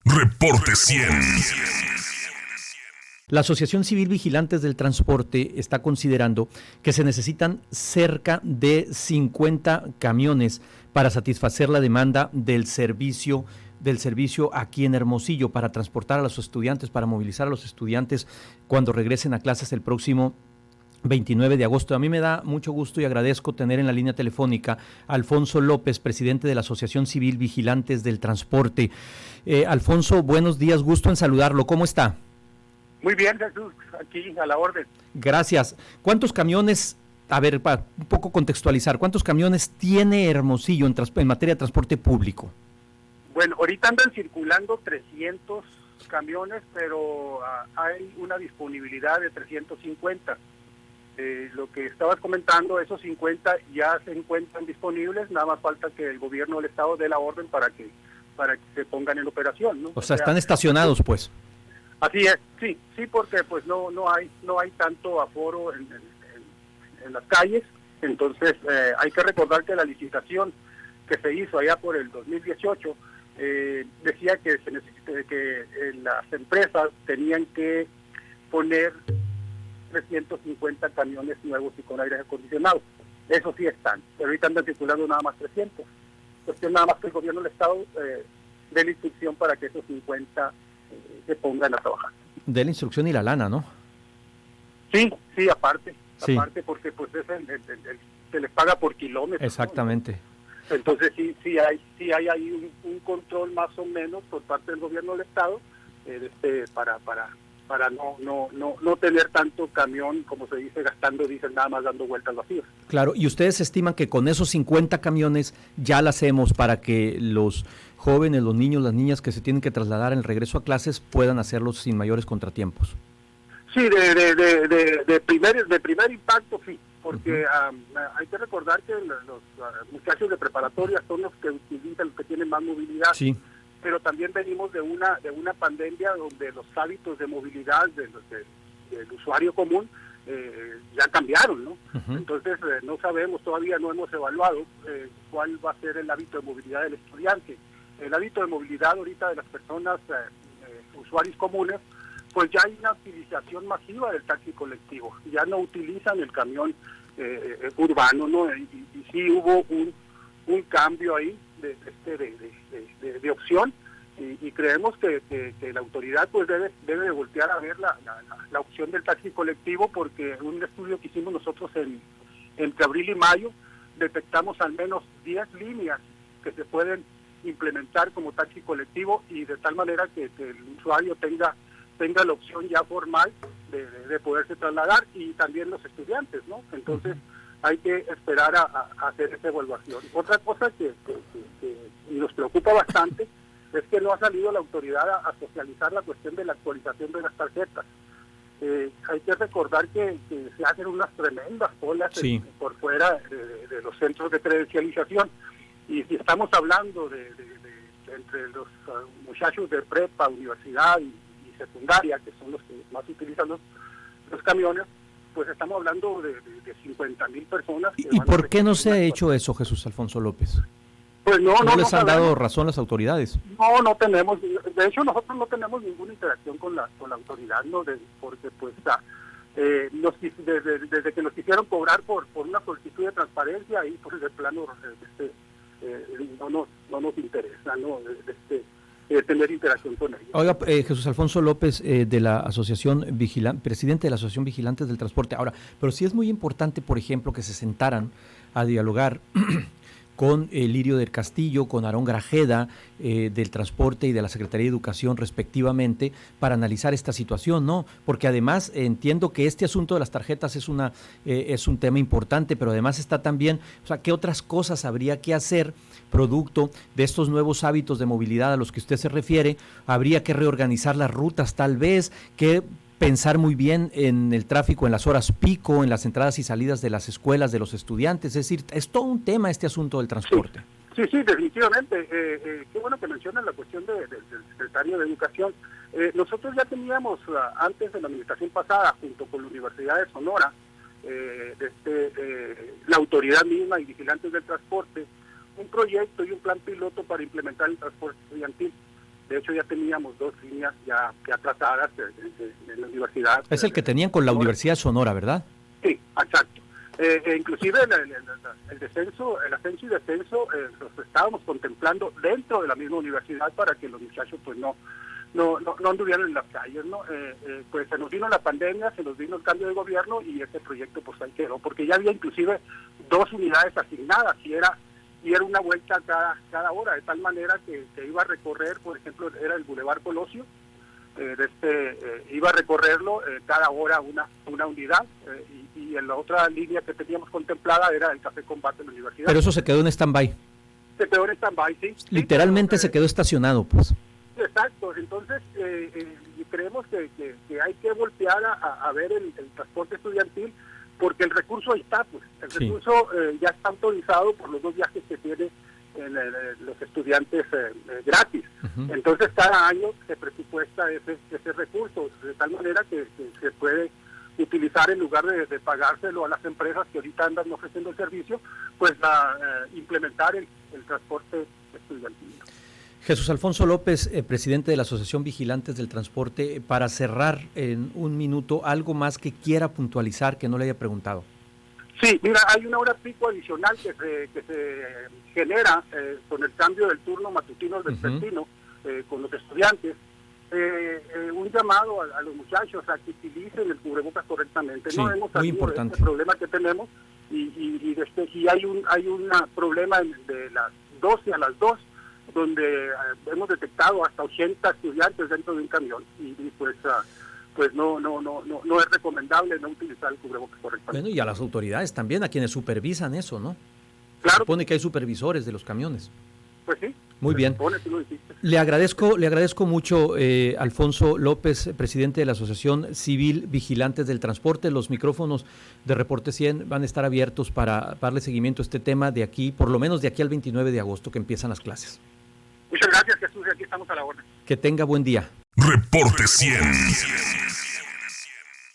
Reporte 100. La Asociación Civil Vigilantes del Transporte está considerando que se necesitan cerca de 50 camiones para satisfacer la demanda del servicio aquí en Hermosillo, para transportar a los estudiantes, para movilizar a los estudiantes cuando regresen a clases el próximo 29 de agosto. A mí me da mucho gusto y agradezco tener en la línea telefónica a Alfonso López, presidente de la Asociación Civil Vigilantes del Transporte. Alfonso, buenos días, gusto en saludarlo. ¿Cómo está? Muy bien, Jesús, aquí a la orden. Gracias. ¿Cuántos camiones, a ver, para un poco contextualizar, cuántos camiones tiene Hermosillo en materia de transporte público? Bueno, ahorita andan circulando 300 camiones, pero hay una disponibilidad de 350. Lo que estabas comentando, esos 50 ya se encuentran disponibles, nada más falta que el gobierno del estado dé la orden para que se pongan en operación, ¿no? O sea, están estacionados, pues. Así es, sí, porque pues no hay tanto aforo en las calles. Entonces hay que recordar que la licitación que se hizo allá por el 2018 decía que las empresas tenían que poner 350 camiones nuevos y con aire acondicionado. Eso sí están, pero ahorita andan circulando nada más 300. Cuestión nada más que el gobierno del estado dé la instrucción para que esos 50 se pongan a trabajar. De la instrucción y la lana, ¿no? Sí, aparte, porque pues se les paga por kilómetros. Exactamente. ¿No? Entonces sí hay ahí un control más o menos por parte del gobierno del estado para no tener tanto camión, como se dice, gastando diésel, nada más dando vueltas vacías. Claro, y ustedes estiman que con esos 50 camiones ya la hacemos para que los jóvenes, los niños, las niñas que se tienen que trasladar en el regreso a clases puedan hacerlo sin mayores contratiempos. Sí, de primer impacto, sí, porque hay que recordar que los muchachos de preparatoria son los que utilizan, los que tienen más movilidad. Sí. Pero también venimos de una pandemia donde los hábitos de movilidad del usuario común ya cambiaron, ¿no? Uh-huh. Entonces no sabemos, todavía no hemos evaluado cuál va a ser el hábito de movilidad del estudiante. El hábito de movilidad ahorita de las personas, usuarios comunes, pues ya hay una utilización masiva del taxi colectivo, ya no utilizan el camión urbano, ¿no? Y sí hubo un cambio ahí de opción y creemos que la autoridad pues debe voltear a ver la opción del taxi colectivo, porque en un estudio que hicimos nosotros entre abril y mayo detectamos al menos 10 líneas que se pueden implementar como taxi colectivo, y de tal manera que el usuario tenga la opción ya formal de poderse trasladar, y también los estudiantes, ¿no? Entonces hay que esperar a hacer esa evaluación. Otra cosa que nos preocupa bastante es que no ha salido la autoridad a socializar la cuestión de la actualización de las tarjetas. Hay que recordar que se hacen unas tremendas colas por fuera de los centros de credencialización, y si estamos hablando de entre los muchachos de prepa, universidad y secundaria, que son los que más utilizan los camiones, pues estamos hablando de 50,000 personas. ¿Y por qué no se ha hecho eso, Jesús Alfonso López? Pues no les han dado razón las autoridades. No tenemos, de hecho nosotros no tenemos ninguna interacción con la autoridad, ¿no? Porque pues desde que nos quisieron cobrar por una solicitud de transparencia, y por el plano no nos interesa, ¿no? Tener interacción con ellos. Oiga, Jesús Alfonso López, de la Asociación presidente de la Asociación Vigilantes del Transporte. Ahora, pero sí es muy importante, por ejemplo, que se sentaran a dialogar con Lirio del Castillo, con Aarón Grajeda, del Transporte y de la Secretaría de Educación respectivamente, para analizar esta situación, ¿no? Porque además entiendo que este asunto de las tarjetas es un tema importante, pero además está también, o sea, ¿qué otras cosas habría que hacer producto de estos nuevos hábitos de movilidad a los que usted se refiere? Habría que reorganizar las rutas, tal vez, que pensar muy bien en el tráfico en las horas pico, en las entradas y salidas de las escuelas, de los estudiantes. Es decir, es todo un tema este asunto del transporte. Sí, definitivamente. Qué bueno que mencionan la cuestión del secretario de Educación. Nosotros ya teníamos, antes de la administración pasada, junto con la Universidad de Sonora, la autoridad misma y vigilantes del transporte, un proyecto y un plan piloto para implementar el transporte estudiantil. De hecho, ya teníamos 2 líneas ya trazadas en la universidad. Es el que tenían con la Universidad de Sonora, ¿verdad? Sí, exacto. Inclusive el descenso, el ascenso y descenso los estábamos contemplando dentro de la misma universidad para que los muchachos pues no anduvieran en las calles, ¿no? Pues se nos vino la pandemia, se nos vino el cambio de gobierno y ese proyecto pues ahí quedó, porque ya había inclusive 2 unidades asignadas y era una vuelta cada hora, de tal manera que iba a recorrer, por ejemplo, era el Boulevard Colosio, iba a recorrerlo cada hora una unidad, y en la otra línea que teníamos contemplada era el Café Combate en la universidad. Pero eso se quedó en stand-by. Se quedó en stand-by, sí. Literalmente se quedó estacionado, pues. Exacto, entonces creemos que hay que voltear a ver el transporte estudiantil, porque el recurso ahí está, pues. El recurso ya está autorizado por los 2 viajes que tienen los estudiantes gratis. Uh-huh. Entonces cada año se presupuesta ese recurso, de tal manera que se puede utilizar, en lugar de pagárselo a las empresas que ahorita andan ofreciendo el servicio, pues implementar el transporte estudiantil. Jesús Alfonso López, presidente de la Asociación Vigilantes del Transporte, para cerrar en un minuto, algo más que quiera puntualizar que no le haya preguntado. Sí, mira, hay una hora pico adicional que se genera con el cambio del turno matutino al vespertino, con los estudiantes. Un llamado a los muchachos a que utilicen el cubrebocas correctamente. Sí, no hemos salido de este problema que tenemos y hay un problema de las 12 a las 2, donde hemos detectado hasta 80 estudiantes dentro de un camión y pues no es recomendable no utilizar el cubrebocas correctamente. Bueno, y a las autoridades también, a quienes supervisan eso, ¿no? Claro. Se supone que hay supervisores de los camiones. Pues sí. Muy bien. Le agradezco mucho, Alfonso López, presidente de la Asociación Civil Vigilantes del Transporte. Los micrófonos de Reporte 100 van a estar abiertos para darle seguimiento a este tema de aquí, por lo menos de aquí al 29 de agosto, que empiezan las clases. Muchas gracias, Jesús, y aquí estamos a la orden. Que tenga buen día. Reporte 100.